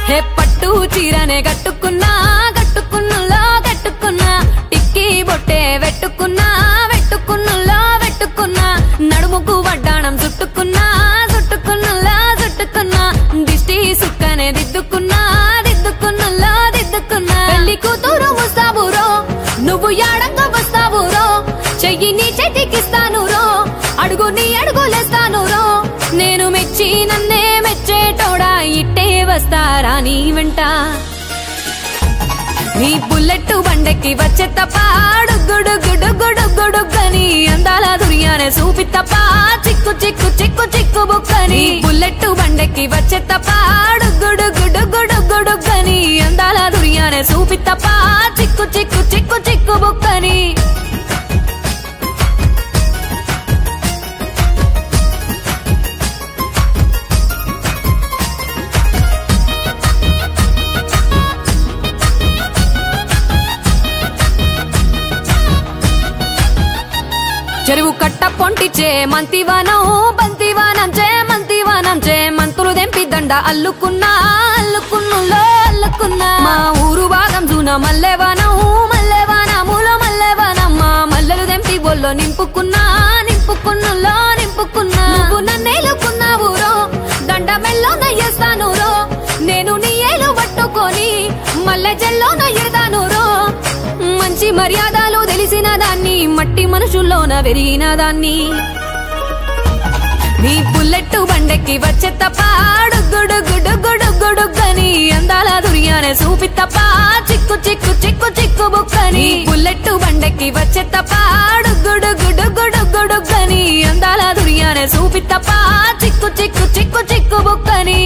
హే పట్టు చీరనే కట్టుకున్నా కట్టుకున్నులో కట్టుకున్నా టిక్కీ బొట్టే వెట్టుకున్నా వెట్టుకున్నులో వెట్టుకున్నా నడుముకు వడ్డాణం చుట్టుకున్నా చుట్టుకున్నులో చుట్టుకున్నా దిష్టి సుక్కనే దిద్దుకున్నా దిద్దుకున్నులో దిద్దుకున్నా పెళ్లి కూతురు ముస్తాబురో నువ్వు యాడంగా వస్తావురో చెయ్యి నీ చేతికిస్తాను రో అడుగు నీ అడుగులేస్తాను రో నేను మెచ్చి నన్నే మెచ్చేటోడా ఇట్టే వస్తారా నీ వెంట నీ బుల్లెట్ బండెక్కి వచ్చే తప్ప గుడుగుడుగుడుగుడుగుడుగని అందాల దుర్యానే చూపి తప్ప చిక్కు చిక్కు చిక్కు చిక్కు బుక్కని బుల్లెట్ బండెక్కి వచ్చే తప్ప గుడుగుడుగుడుగుడుగని అందాల దుర్యానే చూపి తప్ప చిక్కు చిక్కు చిక్కు చిక్కు బుక్కని చెరువు కట్ట పొంటిచే మంతివానం బంతివానం చే మంతివానం చే మంతులు దెంపి దండ అల్లుకున్నా అల్లుకున్నులో అల్లుకున్నా మా ఊరు భాగం జూన మల్లెవానం మల్లెవానములో మల్లెవానం మా మల్లెలు దెంపి బొల్లో నింపుకున్నా నింపుకున్నులో నింపుకున్నా నువ్వు నన్నేలుకున్నావు రో దండ మెల్లో నయ్యేస్తాను రో నేను నీ ఏలు పట్టుకొని మల్లె జల్లో నయ్యేదాను రో మంచి మర్యాదలు తెలిసిన దాన్ని మట్టి మనుషుల్లోన వెరిగిన దాన్ని నీ బుల్లెట్ బండెక్కి వచ్చే తప్ప గుడుగుడుగుడుగుడుగని అందాల దుర్యానే చూపి తప్ప చిక్కు చిక్కు చిక్కు చిక్కు బుక్కని బుల్లెట్ బండెక్కి వచ్చే తప్ప గుడుగుడుగుడుగుడుగని అందాల దుర్యానే చూపి తప్ప చిక్కు చిక్కు చిక్కు చిక్కు బుక్కని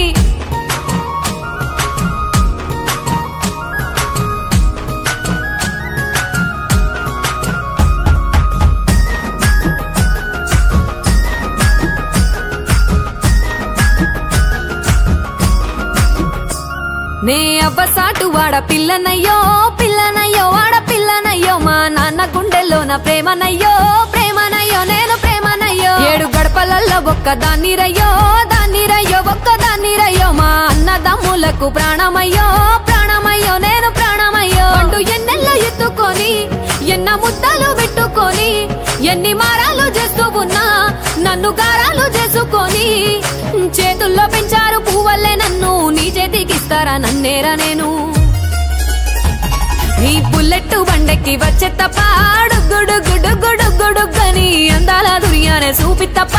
నే అవ్వసాటు వాడ పిల్లనయ్యో పిల్లనయ్యో వాడ పిల్లనయ్యో మా నాన్న గుండెల్లోన ప్రేమనయ్యో ప్రేమనయ్యో నేను ప్రేమనయ్యో 7 గడపలల్లో ఒక్కదాన్ని రయ్యో దాన్ని రయ్యో ఒక్కదాన్ని రయ్యో మా అన్నదమ్ములకు ప్రాణమయ్యో ప్రాణమయ్యో నేను ప్రాణమయ్యో అంటూ ఎన్నెల్లో ఎత్తుకొని ఎన్న ముద్దలు పెట్టుకొని ఎన్ని మారాలు చేస్తూ ఉన్నా నన్ను గారాలు చేసుకొని చేతుల్లో పెంచారు పువ్వల్లే నన్ను నీ చేతికిస్తారా నన్నేరా నేను నీ బుల్లెట్ బండెక్కి వచ్చే తప్ప గుడుగుడుగుడుగుడుగని అందాల దుర్యానే చూపి తప్ప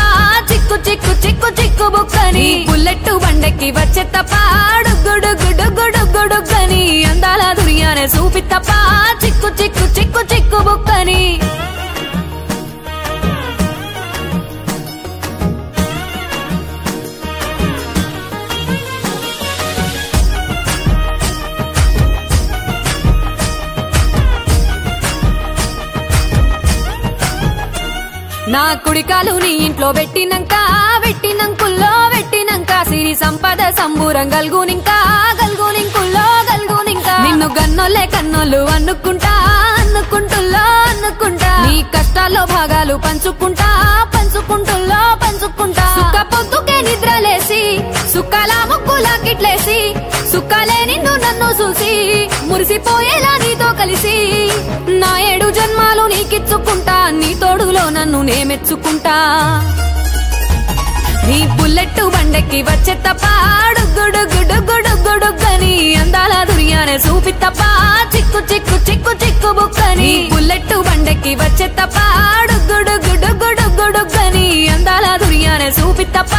చిక్కు చిక్కు చిక్కు చిక్కు బుక్కని బుల్లెట్ బండెక్కి వచ్చే తప్ప గుడుగుడుగుడుగుడుగని అందాల దుర్యానే చూపి తప్ప చిక్కు చిక్కు చిక్కు చిక్కు బుక్కని నా కుడికాలు నీ ఇంట్లో పెట్టినంక పెట్టినంకుల్లో పెట్టినంక సిరి సంపద సంబూరం గల్గునింకా గల్గునింకుల్లో గల్గునింకా నిన్ను గన్నోలే కన్నోళ్ళు అనుకుంటా అనుకుంటుల్లో అనుకుంటా నీ కష్టాల్లో భాగాలు పంచుకుంటా పంచుకుంటుల్లో పంచుకుంటా సుక్క పొద్దుకే నిద్రలేసి సుక్కల ముక్కులా కిట్లేసి సుక్కలే నిన్ను నన్ను చూసి మురిసిపోయేలా నీతో కలిసి నా 7 జన్మాలు నీకిచ్చుకుంటా నీ తోడులో నన్ను నే మెచ్చుకుంటా నీ బుల్లెట్ బండెక్కి వచ్చే తప్ప గుడుగుడుగుడుగుడుగని అందాల దుర్యానే చూపి తప్ప చిక్కు చిక్కు చిక్కు చిక్కు బుక్కని బుల్లెట్ బండెక్కి వచ్చే తప్ప గుడుగుడుగుడుగుడుగని అందాల దుర్యానే చూపి తప్ప